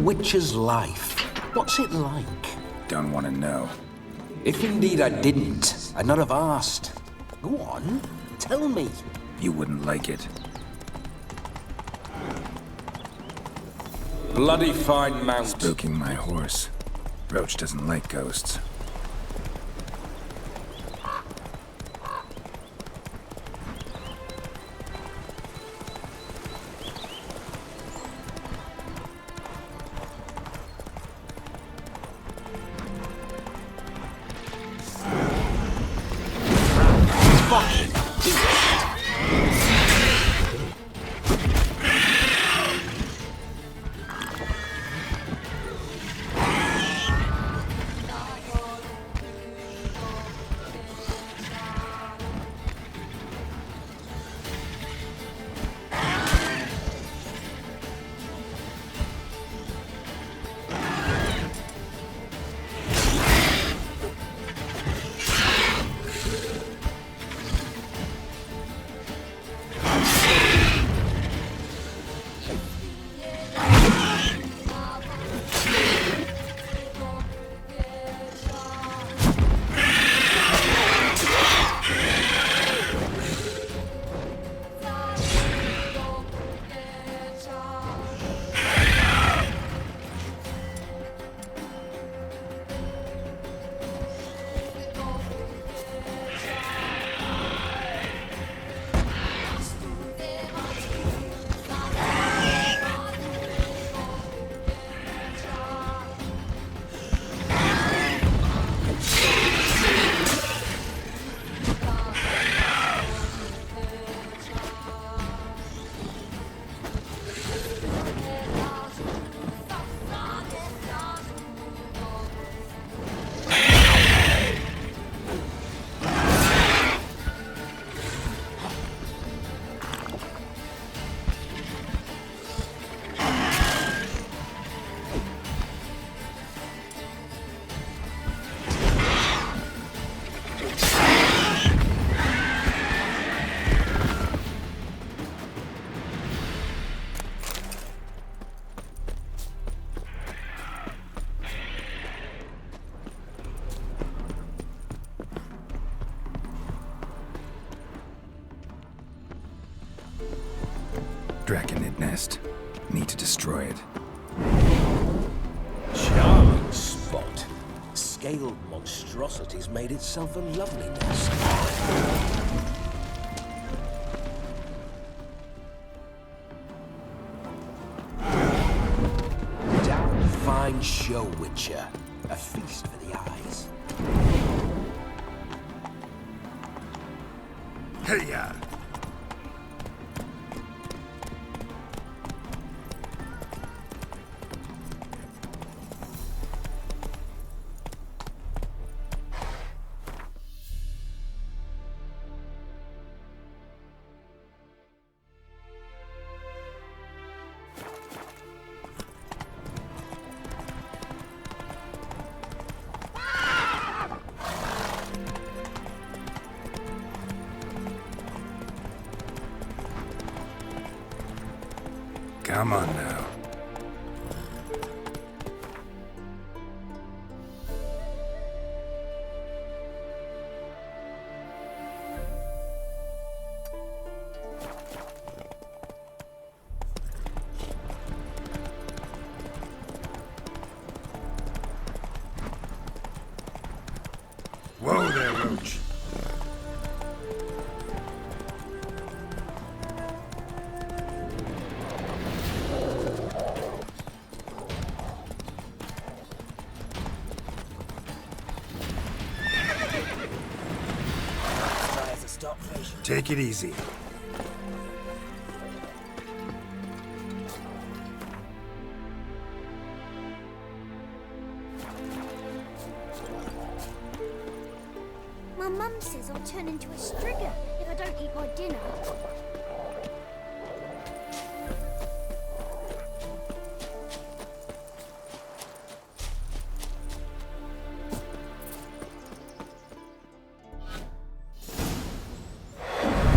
Witcher's life? What's it like? Don't want to know. If indeed I didn't, I'd not have asked. Go on, tell me. You wouldn't like it. Bloody fine mount. Spooking my horse. Roach doesn't like ghosts. Draconid nest. Need to destroy it. Charming spot. Scaled monstrosities made itself a lovely nest. Damn fine show, Witcher. A feast for the eyes. Hey-ya! Come on now. Whoa there, Roach. Take it easy. My mum says I'll turn into a striga if I don't eat my dinner.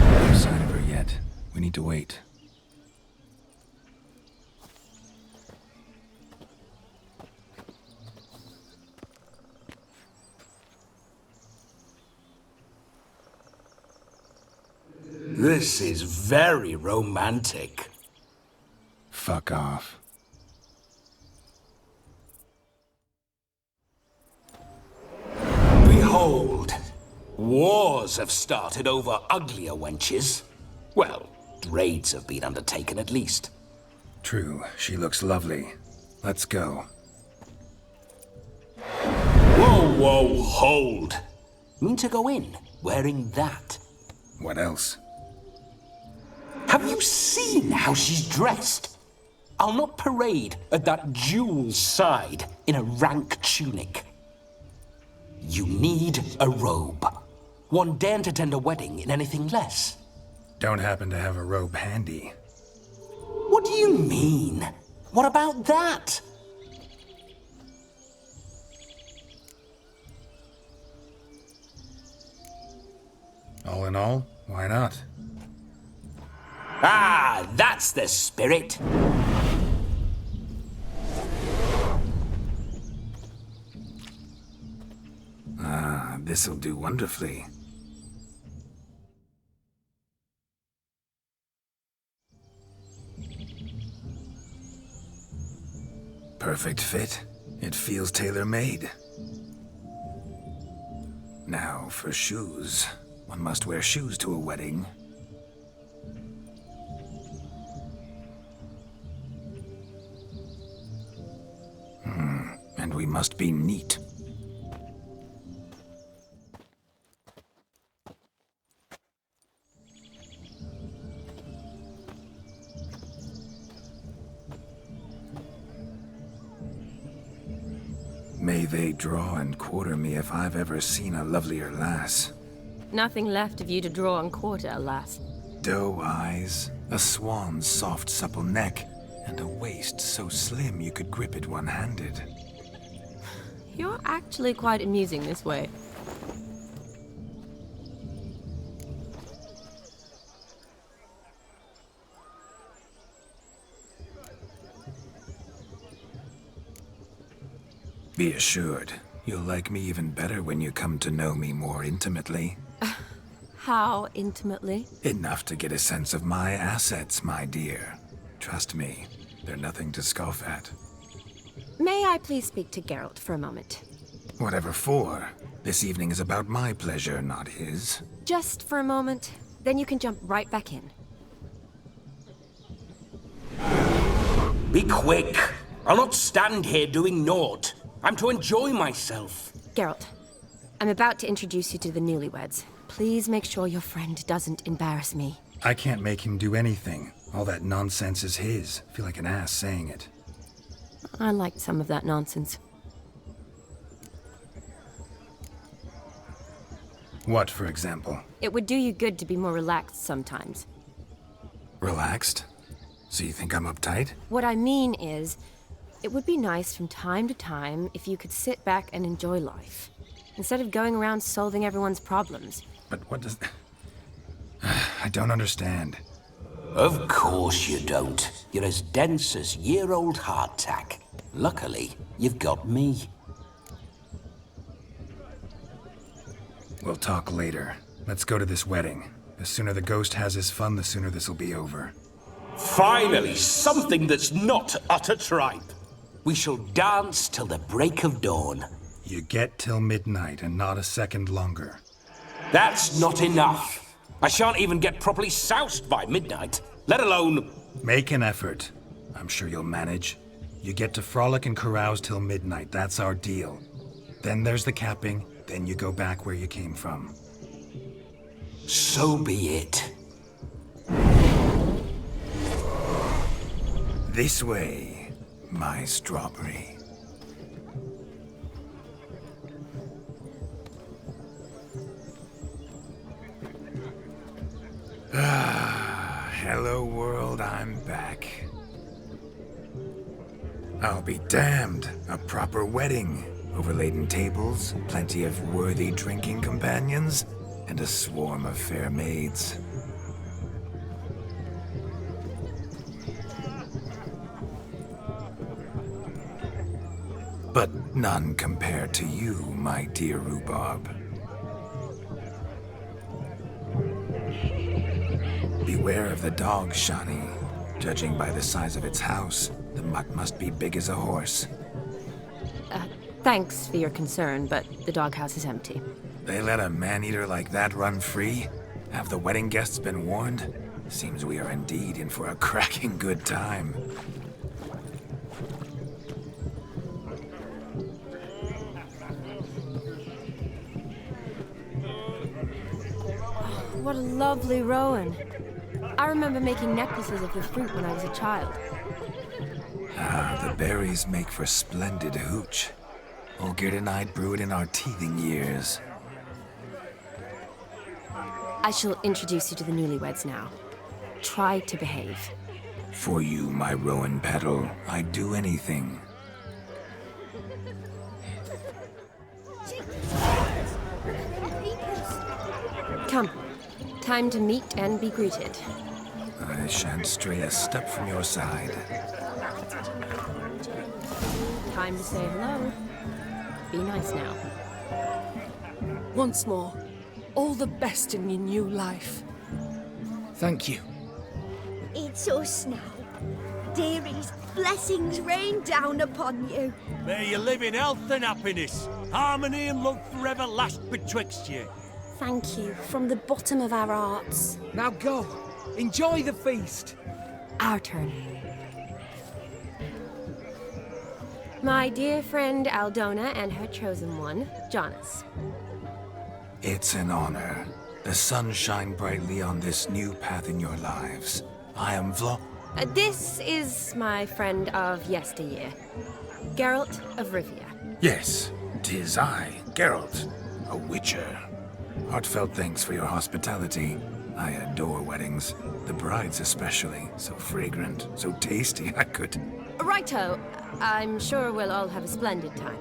No sign of her yet. We need to wait. This is very romantic. Fuck off. Behold, wars have started over uglier wenches. Well, raids have been undertaken at least. True, she looks lovely. Let's go. Whoa, whoa, hold. Mean to go in wearing that? What else? Have you seen how she's dressed? I'll not parade at that jewel's side in a rank tunic. You need a robe. One daren't attend a wedding in anything less. Don't happen to have a robe handy. What do you mean? What about that? All in all, why not? Ah, that's the spirit. Ah, this'll do wonderfully. Perfect fit. It feels tailor-made. Now, for shoes. One must wear shoes to a wedding. And we must be neat. May they draw and quarter me if I've ever seen a lovelier lass. Nothing left of you to draw and quarter, alas. Doe eyes, a swan's soft supple neck, and a waist so slim you could grip it one-handed. You're actually quite amusing this way. Be assured, you'll like me even better when you come to know me more intimately. How intimately? Enough to get a sense of my assets, my dear. Trust me, they're nothing to scoff at. May I please speak to Geralt for a moment? Whatever for. This evening is about my pleasure, not his. Just for a moment, then you can jump right back in. Be quick. I'll not stand here doing naught. I'm to enjoy myself. Geralt, I'm about to introduce you to the newlyweds. Please make sure your friend doesn't embarrass me. I can't make him do anything. All that nonsense is his. Feel like an ass saying it. I liked some of that nonsense. What, for example? It would do you good to be more relaxed sometimes. Relaxed? So you think I'm uptight? What I mean is, it would be nice from time to time if you could sit back and enjoy life, instead of going around solving everyone's problems. But what does... I don't understand. Of course you don't. You're as dense as year-old hardtack. Luckily, you've got me. We'll talk later. Let's go to this wedding. The sooner the ghost has his fun, the sooner this'll be over. Finally, something that's not utter tripe. We shall dance till the break of dawn. You get till midnight and not a second longer. That's not enough. I shan't even get properly soused by midnight, let alone... Make an effort. I'm sure you'll manage. You get to frolic and carouse till midnight. That's our deal. Then there's the capping. Then you go back where you came from. So be it. This way, my strawberry. Ah, hello world, I'm back. I'll be damned. A proper wedding. Overladen tables, plenty of worthy drinking companions, and a swarm of fair maids. But none compared to you, my dear rhubarb. Beware of the dog, Shani. Judging by the size of its house, the mutt must be big as a horse. Thanks for your concern, but the doghouse is empty. They let a man-eater like that run free? Have the wedding guests been warned? Seems we are indeed in for a cracking good time. What a lovely rowan. I remember making necklaces of the fruit when I was a child. Ah, the berries make for splendid hooch. Olgerd and I brewed in our teething years. I shall introduce you to the newlyweds now. Try to behave. For you, my rowan petal, I'd do anything. Come. Time to meet and be greeted. I shan't stray a step from your side. Time to say hello. Be nice now. Once more, all the best in your new life. Thank you. It's us now. Dearies, blessings rain down upon you. May you live in health and happiness. Harmony and love forever last betwixt you. Thank you from the bottom of our hearts. Now go. Enjoy the feast. Our turn. My dear friend Aldona and her chosen one, Jonas. It's an honor. The sun shine brightly on this new path in your lives. I am This is my friend of yesteryear, Geralt of Rivia. Yes, 'tis I, Geralt, a witcher. Heartfelt thanks for your hospitality. I adore weddings. The brides especially. So fragrant, so tasty, I could... Righto. I'm sure we'll all have a splendid time.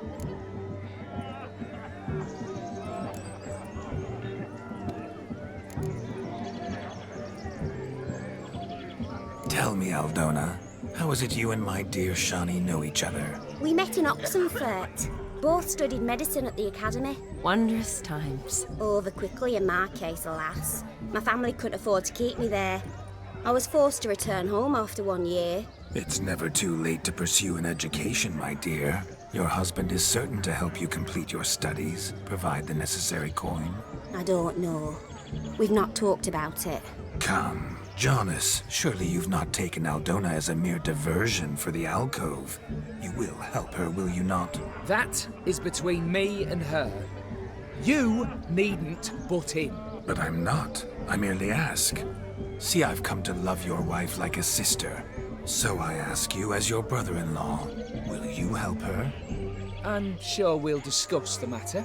Tell me, Aldona, how is it you and my dear Shani know each other? We met in Oxenfurt. Both studied medicine at the academy. Wondrous times. Over quickly in my case, alas. My family couldn't afford to keep me there. I was forced to return home after 1 year. It's never too late to pursue an education, my dear. Your husband is certain to help you complete your studies, provide the necessary coin. I don't know. We've not talked about it. Come, Jonas, surely you've not taken Aldona as a mere diversion for the alcove. You will help her, will you not? That is between me and her. You needn't butt in. But I'm not. I merely ask. See, I've come to love your wife like a sister. So I ask you as your brother-in-law, will you help her? I'm sure we'll discuss the matter.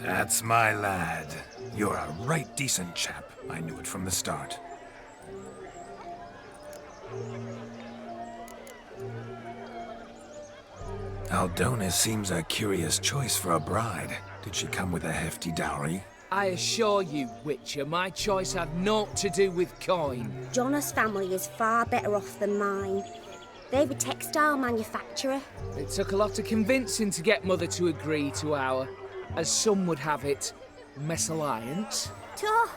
That's my lad. You're a right decent chap. I knew it from the start. Aldona seems a curious choice for a bride. Did she come with a hefty dowry? I assure you, Witcher, my choice had naught to do with coin. Jonas' family is far better off than mine. They're a textile manufacturer. It took a lot of convincing to get Mother to agree to our, as some would have it, mesalliance. Toh,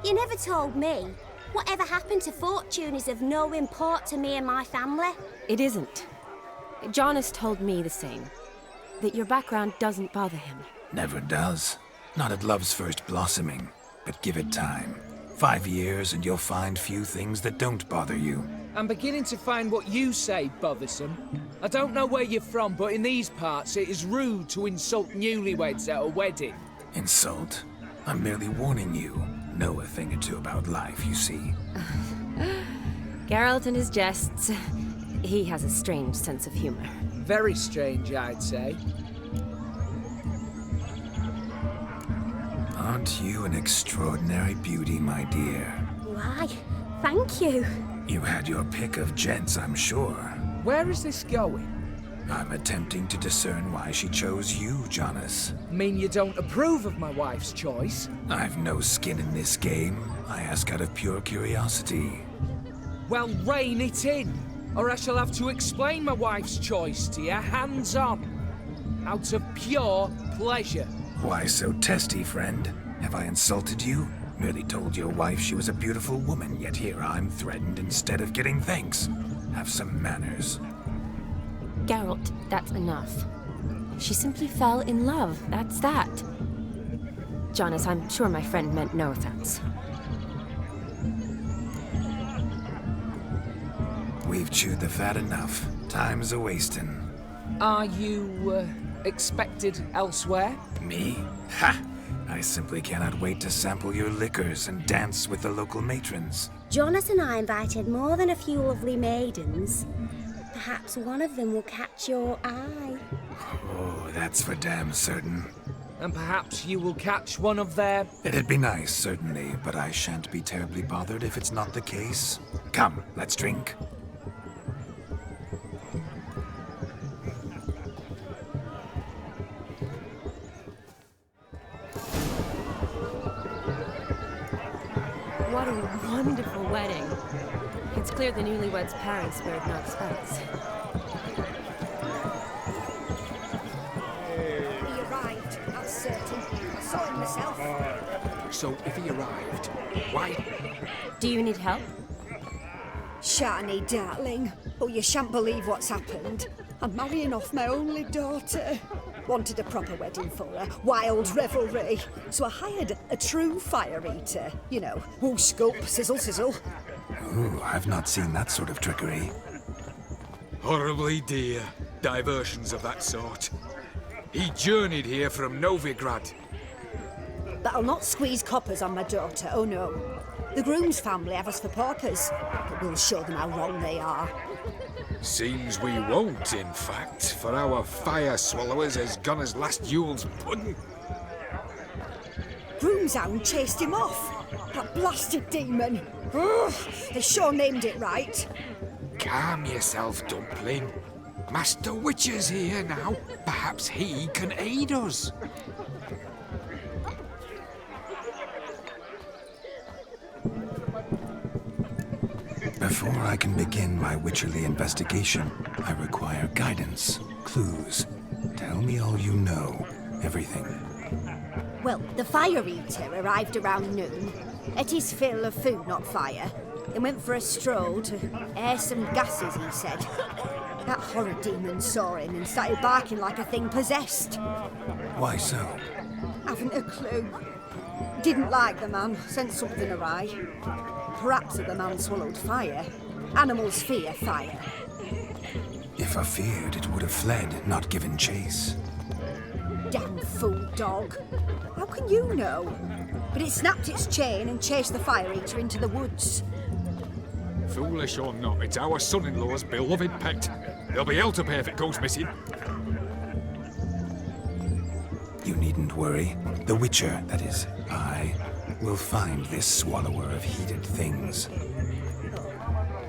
you never told me. Whatever happened to fortune is of no import to me and my family. It isn't. Jonas told me the same. That your background doesn't bother him. Never does. Not at love's first blossoming. But give it time. 5 years and you'll find few things that don't bother you. I'm beginning to find what you say bothersome. I don't know where you're from, but in these parts it is rude to insult newlyweds at a wedding. Insult? I'm merely warning you. Know a thing or two about life, you see. Geralt and his jests. He has a strange sense of humor. Very strange, I'd say. Aren't you an extraordinary beauty, my dear? Why, thank you. You had your pick of gents, I'm sure. Where is this going? I'm attempting to discern why she chose you, Jonas. Mean you don't approve of my wife's choice? I've no skin in this game. I ask out of pure curiosity. Well, rein it in, or I shall have to explain my wife's choice to you hands-on. Out of pure pleasure. Why so testy, friend? Have I insulted you? Merely told your wife she was a beautiful woman, yet here I'm threatened instead of getting thanks. Have some manners. Geralt, that's enough. She simply fell in love, that's that. Jonas, I'm sure my friend meant no offense. We've chewed the fat enough. Time's a-wasting. Are you, expected elsewhere? Me? Ha! I simply cannot wait to sample your liquors and dance with the local matrons. Jonas and I invited more than a few lovely maidens. Perhaps one of them will catch your eye. Oh, that's for damn certain. And perhaps you will catch one of their... It'd be nice, certainly, but I shan't be terribly bothered if it's not the case. Come, let's drink. What a wonderful wedding. It's clear the newlyweds' parents spared no expense. He arrived, that's certain. I saw him myself. So if he arrived, why? Do you need help? Shani, darling. Oh, you shan't believe what's happened. I'm marrying off my only daughter. Wanted a proper wedding for her, wild revelry. So I hired a true fire eater. You know, whoosh, gulp, sizzle, sizzle. Ooh, I've not seen that sort of trickery. Horribly dear diversions of that sort. He journeyed here from Novigrad. That'll not squeeze coppers on my daughter, oh no. The groom's family have us for paupers, but we'll show them how wrong they are. Seems we won't, in fact, for our fire swallowers has gone as last Yule's pudding. Groom's hound chased him off. That blasted demon. Ugh, they sure named it right. Calm yourself, Dumpling. Master Witcher's here now. Perhaps he can aid us. Before I can begin my witcherly investigation, I require guidance, clues. Tell me all you know, everything. Well, the fire eater arrived around noon. Ate his fill of food, not fire. Then went for a stroll to air some gases, he said. That horror demon saw him and started barking like a thing possessed. Why so? Haven't a clue. Didn't like the man, sent something awry. Perhaps the man swallowed fire. Animals fear fire. If I feared, it would have fled, not given chase. Damn fool dog. How can you know? But it snapped its chain and chased the fire eater into the woods. Foolish or not, it's our son-in-law's beloved pet. There'll be hell to pay if it goes missing. You needn't worry. The Witcher, that is, I, will find this swallower of heated things.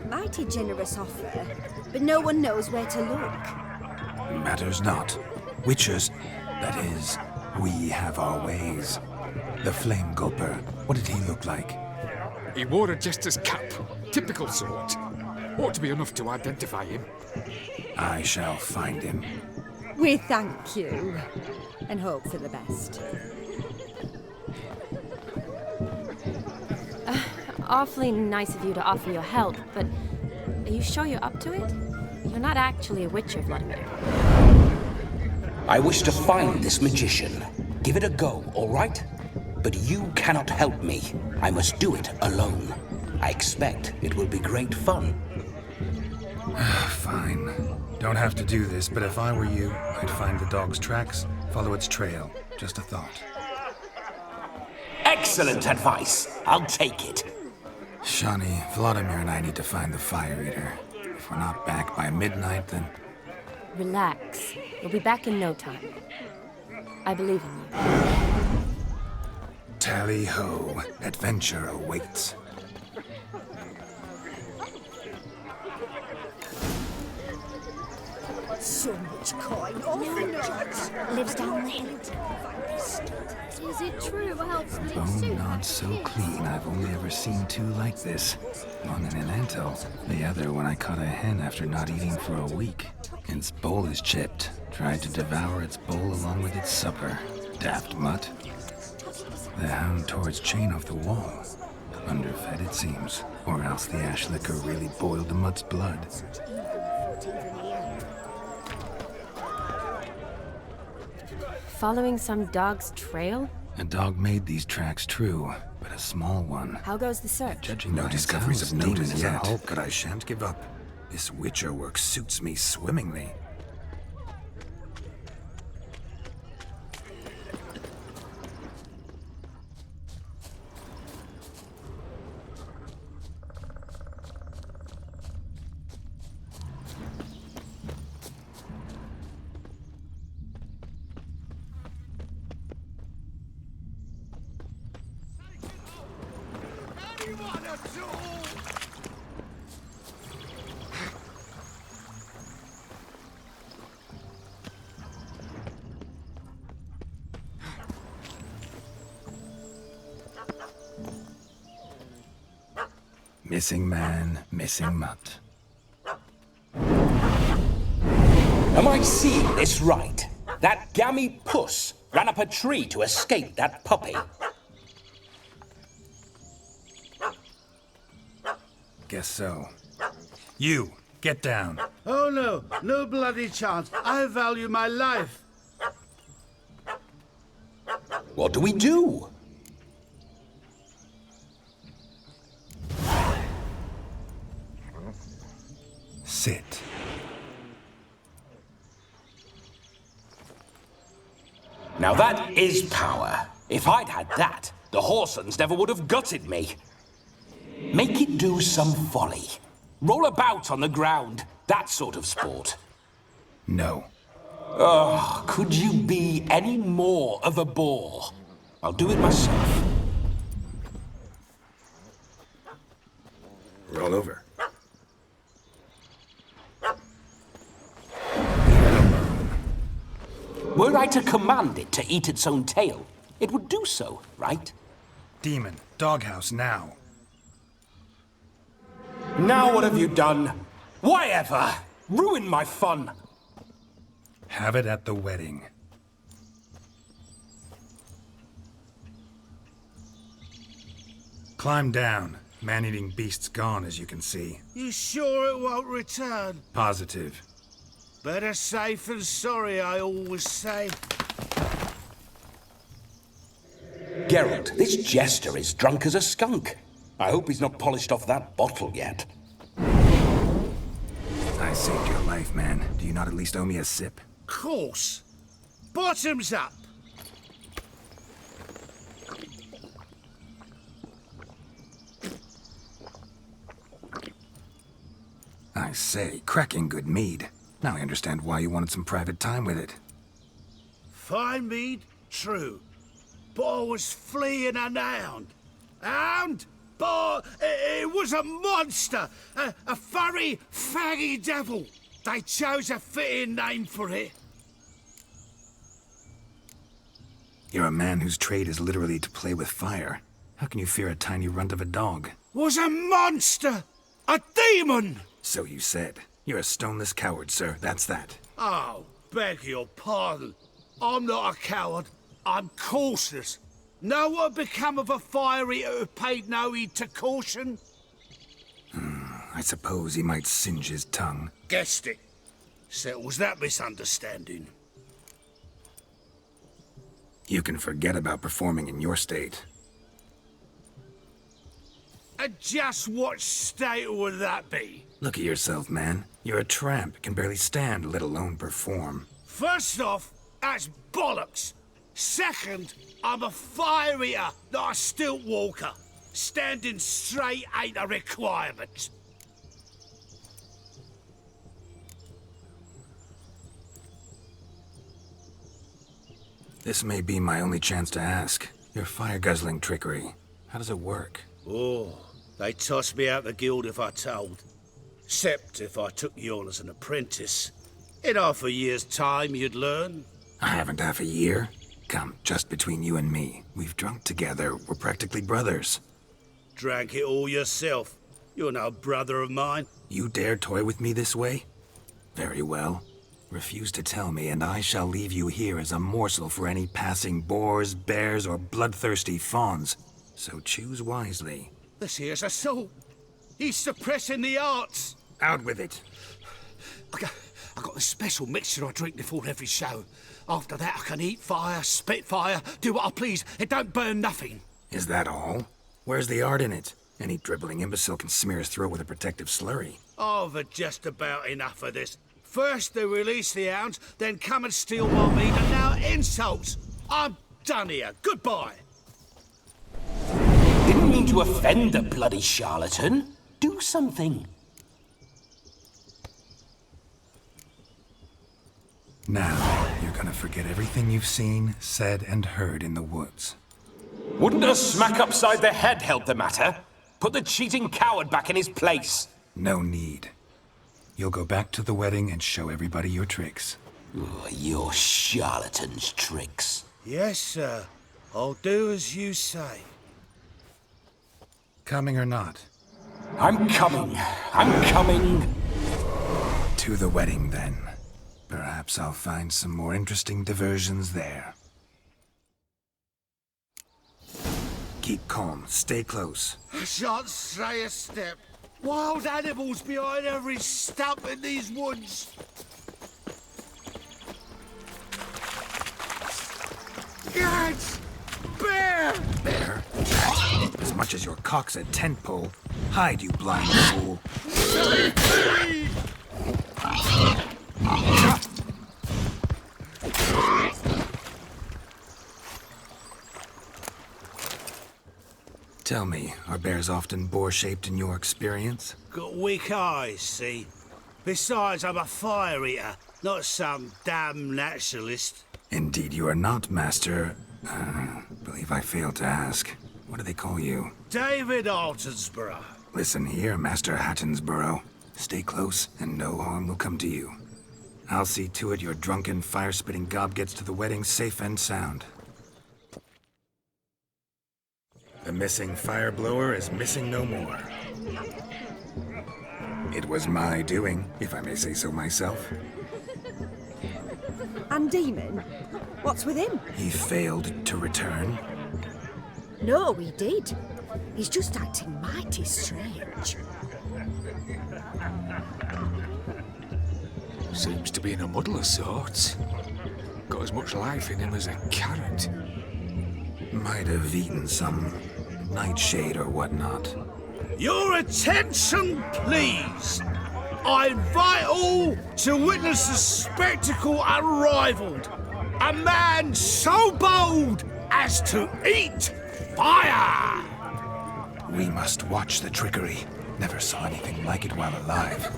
Mighty generous offer, but no one knows where to look. Matters not. Witchers, that is, we have our ways. The Flame Gulper, what did he look like? He wore a jester's cap. Typical sort. Ought to be enough to identify him. I shall find him. We thank you, and hope for the best. Awfully nice of you to offer your help, but are you sure you're up to it? You're not actually a witcher, Vladimir. I wish to find this magician. Give it a go, all right? But you cannot help me. I must do it alone. I expect it will be great fun. Fine. Don't have to do this, but if I were you, I'd find the dog's tracks, follow its trail. Just a thought. Excellent advice. I'll take it. Shani, Vladimir and I need to find the fire eater. If we're not back by midnight, then... Relax. We'll be back in no time. I believe in you. Tally-ho. Adventure awaits. So much coin, awful nuts. Lives down the hill. Is it true? Helps me Bone too. not so clean, I've only ever seen two like this. One in an antle, the other when I caught a hen after not eating for a week. Its bowl is chipped. Tried to devour its bowl along with its supper. Daft mutt. The hound tore its chain off the wall. Underfed, it seems. Or else the ash liquor really boiled the mutt's blood. Following some dog's trail? A dog made these tracks true, but a small one. How goes the search? Judging no discoveries of demons yet, but I shan't give up. This Witcher work suits me swimmingly. Missing man, missing mutt. Am I seeing this right? That gammy puss ran up a tree to escape that puppy. Guess so. You, get down. Oh no, no bloody chance. I value my life. What do we do? Sit. Now that is power. If I'd had that, the Horsons never would have gutted me. Make it do some folly. Roll about on the ground. That sort of sport. No. Oh, could you be any more of a bore? I'll do it myself. Roll over. Were I to command it to eat its own tail, it would do so, right? Demon, doghouse now. Now what have you done? Why ever? Ruin my fun. Have it at the wedding. Climb down. Man-eating beast's gone, as you can see. You sure it won't return? Positive. Better safe than sorry, I always say. Geralt, this jester is drunk as a skunk. I hope he's not polished off that bottle yet. I saved your life, man. Do you not at least owe me a sip? Course. Bottoms up. I say, cracking good mead. Now I understand why you wanted some private time with it. Fine mead, true. But I was fleeing an hound. Hound? But it was a monster. A furry, faggy devil. They chose a fitting name for it. You're a man whose trade is literally to play with fire. How can you fear a tiny runt of a dog? Was a monster. A demon. So you said. You're a stoneless coward, sir. That's that. Oh, beg your pardon. I'm not a coward. I'm cautious. Know what become of a fire eater who paid no heed to caution? I suppose he might singe his tongue. Guessed it. Settles that misunderstanding. You can forget about performing in your state. And just what state would that be? Look at yourself, man. You're a tramp, can barely stand, let alone perform. First off, that's bollocks. Second, I'm a fire eater, not a stilt walker. Standing straight ain't a requirement. This may be my only chance to ask. Your fire-guzzling trickery, how does it work? Oh, they'd toss me out the guild if I told. Except if I took you on as an apprentice. In half a year's time, you'd learn. I haven't half a year. Come, just between you and me. We've drunk together. We're practically brothers. Drank it all yourself. You're no brother of mine. You dare toy with me this way? Very well. Refuse to tell me, and I shall leave you here as a morsel for any passing boars, bears, or bloodthirsty fawns. So choose wisely. This here's assault. He's suppressing the arts. Out with it. I got this special mixture I drink before every show. After that, I can eat fire, spit fire, do what I please. It don't burn nothing. Is that all? Where's the art in it? Any dribbling imbecile can smear his throat with a protective slurry. I've had just about enough of this. First they release the hounds, then come and steal my meat, and now insults. I'm done here. Goodbye. Didn't mean to offend the bloody charlatan. Do something. Now, you're gonna forget everything you've seen, said, and heard in the woods. Wouldn't a smack upside the head help the matter? Put the cheating coward back in his place. No need. You'll go back to the wedding and show everybody your tricks. Your charlatan's tricks. Yes, sir. I'll do as you say. Coming or not? I'm coming. I'm coming. To the wedding, then. Perhaps I'll find some more interesting diversions there. Keep calm. Stay close. I shan't stray a step. Wild animals behind every stump in these woods. Guards! Bear! Bear? As much as your cock's a tent pole. Hide, you blind fool. Tell me, are bears often boar-shaped in your experience? Got weak eyes, see? Besides, I'm a fire eater, not some damn naturalist. Indeed you are not, Master... believe I failed to ask. What do they call you? David Altonsborough. Listen here, Master Hattonsborough. Stay close, and no harm will come to you. I'll see to it your drunken, fire-spitting gob gets to the wedding safe and sound. The missing fire blower is missing no more. It was my doing, if I may say so myself. And Demon? What's with him? He failed to return. No, he did. He's just acting mighty strange. Seems to be in a muddle of sorts. Got as much life in him as a carrot. Might have eaten some nightshade or whatnot. Your attention, please. I invite all to witness a spectacle unrivaled. A man so bold as to eat fire! We must watch the trickery. Never saw anything like it while alive.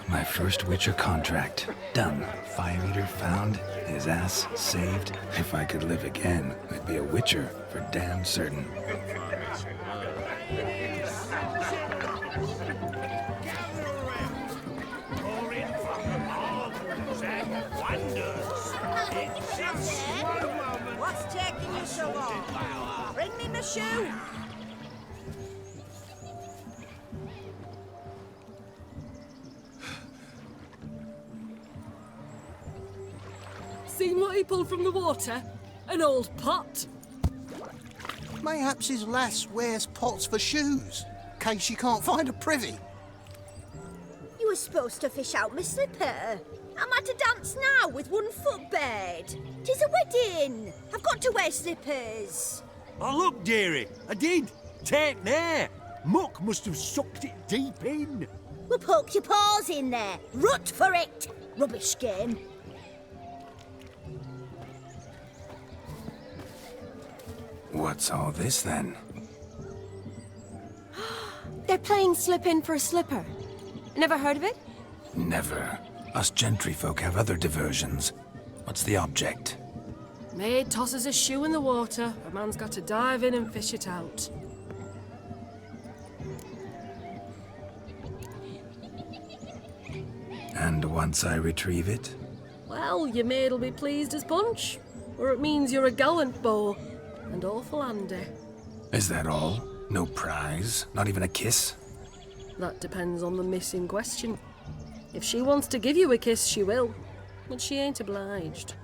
My first Witcher contract. Done. Fire Eater found. His ass saved. If I could live again, I'd be a Witcher for damn certain. What's taking you so long? Bring me my shoe. Seen what he pulled from the water? An old pot? Mayhaps his lass wears pots for shoes, case she can't find a privy. You were supposed to fish out my slipper. I'm at a dance now with one foot bared. 'Tis a wedding. I've got to wear slippers. Oh, look, dearie, I did. Take there. Muck must have sucked it deep in. Well, poke your paws in there. Rut for it. Rubbish game. What's all this then? They're playing slip in for a slipper. Never heard of it? Never. Us gentry folk have other diversions. What's the object? Maid tosses a shoe in the water. A man's got to dive in and fish it out. And once I retrieve it? Well, your maid'll be pleased as punch. Or it means you're a gallant beau. And awful handy. Is that all? No prize? Not even a kiss? That depends on the miss in question. If she wants to give you a kiss, she will. But she ain't obliged.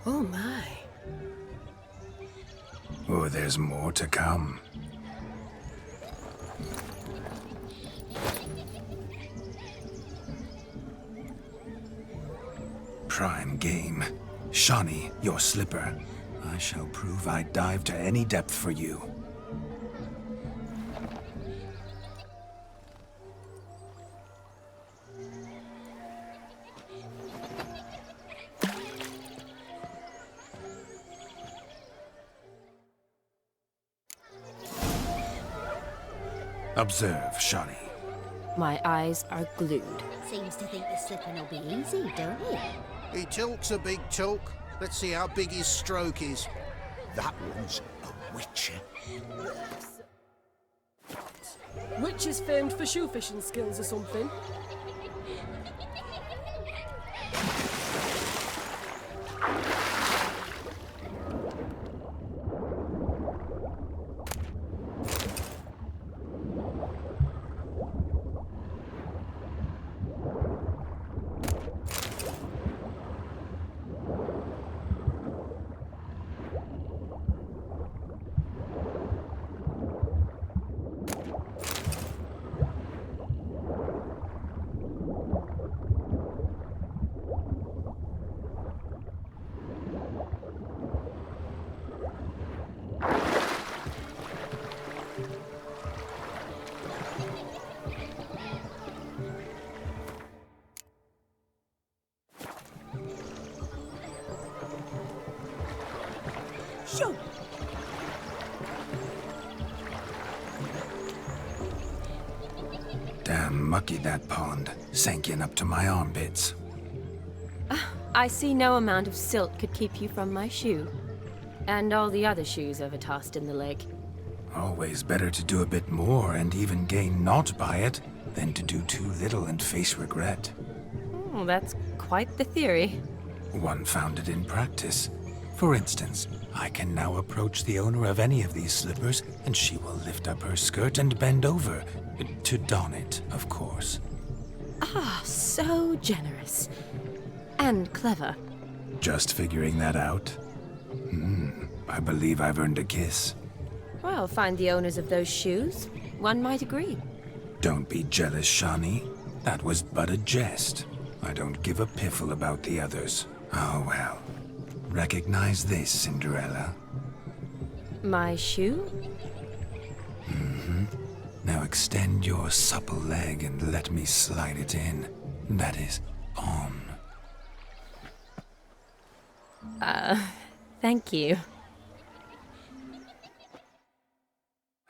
Oh my. Oh, there's more to come. Prime game. Shawnee, your slipper. I shall prove I'd dive to any depth for you. Observe, Shawnee. My eyes are glued. Seems to think the slipping will be easy, don't he? He talks a big talk. Let's see how big his stroke is. That one's a witcher. Witch is famed for shoe fishing skills or something. Shoo! Damn mucky, that pond. Sank in up to my armpits. I see no amount of silt could keep you from my shoe. And all the other shoes ever tossed in the lake. Always better to do a bit more and even gain naught by it than to do too little and face regret. Oh, that's quite the theory. One founded in practice. For instance, I can now approach the owner of any of these slippers, and she will lift up her skirt and bend over. To don it, of course. Ah, so generous. And clever. Just figuring that out? I believe I've earned a kiss. Well, find the owners of those shoes. One might agree. Don't be jealous, Shawnee. That was but a jest. I don't give a piffle about the others. Oh well. Recognize this, Cinderella. My shoe? Now extend your supple leg and let me slide it in. That is, on. Thank you.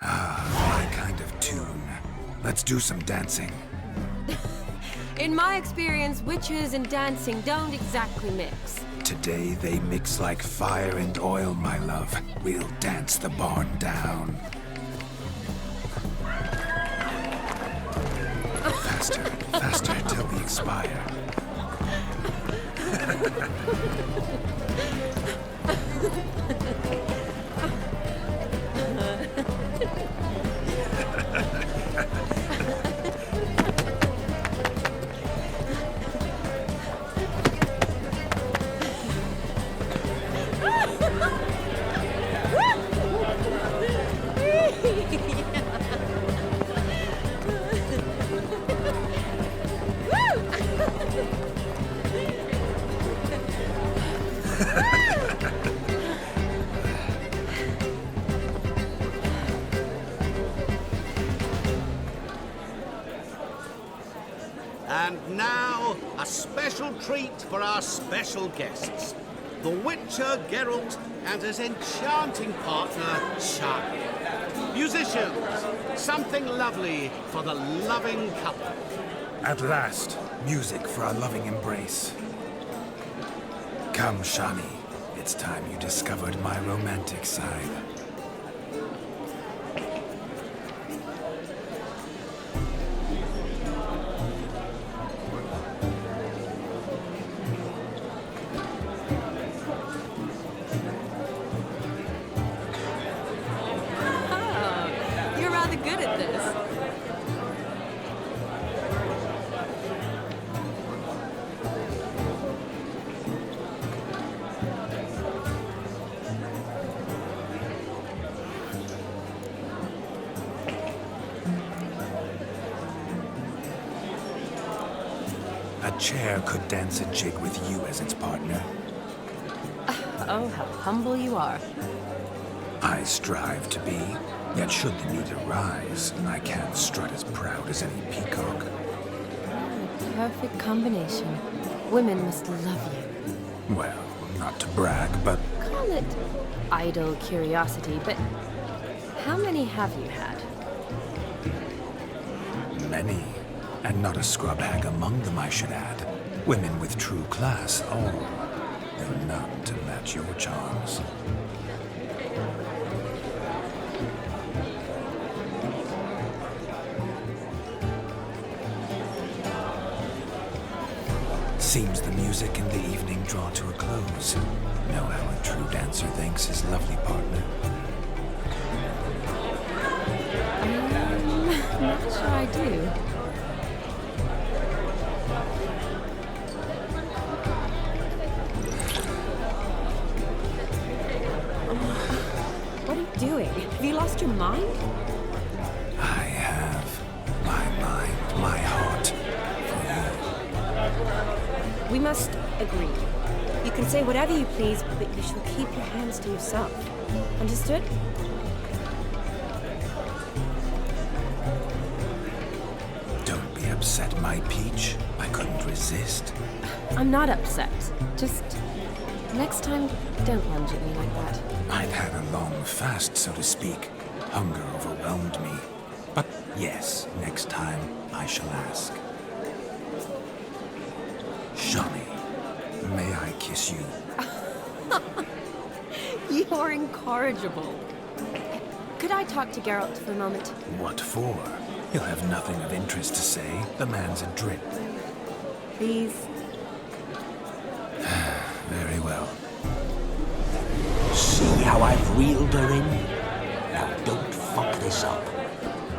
My kind of tune. Let's do some dancing. In my experience, witches and dancing don't exactly mix. Today they mix like fire and oil, my love. We'll dance the barn down. Faster, faster till we expire. And now, a special treat for our special guests. The Witcher Geralt and his enchanting partner, Shani. Musicians, something lovely for the loving couple. At last, music for our loving embrace. Come, Shani. It's time you discovered my romantic side. You're rather good at this. A chair could dance a jig with you as its partner. Oh, how humble you are. I strive to be, yet should the need arise, I can't strut as proud as any peacock. A perfect combination. Women must love you. Well, not to brag, but Call it idle curiosity, but how many have you had? many. And not a scrub hag among them, I should add. Women with true class, all. Though none to match your charms. Seems the music and the evening draw to a close. Know how a true dancer thanks his lovely partner. Not sure I do. What are you doing? Have you lost your mind? I have my mind, my heart for you. We must agree. You can say whatever you please, but you shall keep your hands to yourself. Understood? Don't be upset, my peach. I couldn't resist. I'm not upset. Just next time, don't lunge at me like that. I'd had a long fast, so to speak. Hunger overwhelmed me. But yes, next time I shall ask. Shani, may I kiss you? You're incorrigible. Could I talk to Geralt for a moment? What for? He'll have nothing of interest to say. The man's adrip. Please? Very well. See how I've reeled her in? Now don't fuck this up.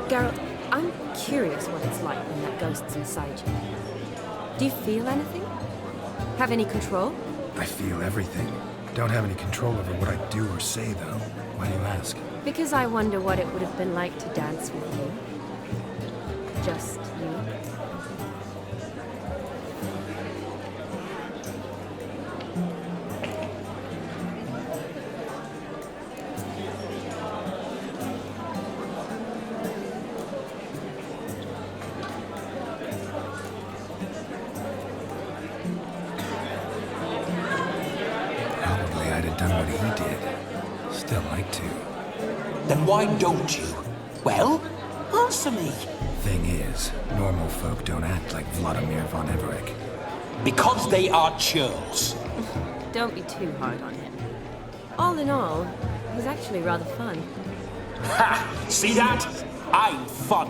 Geralt, I'm curious what it's like when that ghost's inside you. Do you feel anything? Have any control? I feel everything. Don't have any control over what I do or say, though. Why do you ask? Because I wonder what it would have been like to dance with you. Just you. Probably I'd have done what he did. Still like to. Then why don't you? Well, answer me. Thing is, normal folk don't act like Vladimir von Everett. Because they are churls. Don't be too hard on him. All in all, it was actually rather fun. Ha! See that? I'm fun.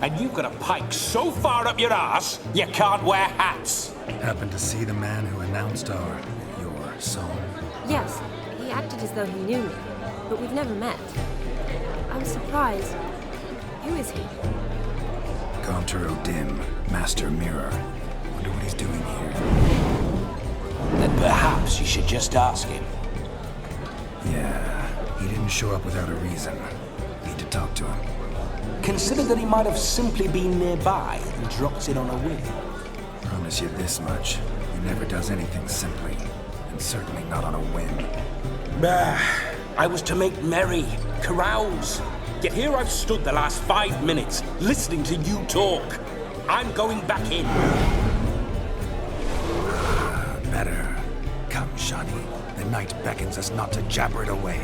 And you've got a pike so far up your ass, you can't wear hats. Happened to see the man who announced your song? Yes, he acted as though he knew me, but we've never met. I was surprised. Who is he? Gaunter O'Dim, Master Mirror. Wonder what he's doing here. Then perhaps you should just ask him. Yeah, he didn't show up without a reason. Need to talk to him. Consider that he might have simply been nearby and dropped in on a whim. Promise you this much. He never does anything simply. And certainly not on a whim. Bah, I was to make merry, carouse. Yet here I've stood the last 5 minutes, listening to you talk. I'm going back in. Shani. The night beckons us not to jabber it away.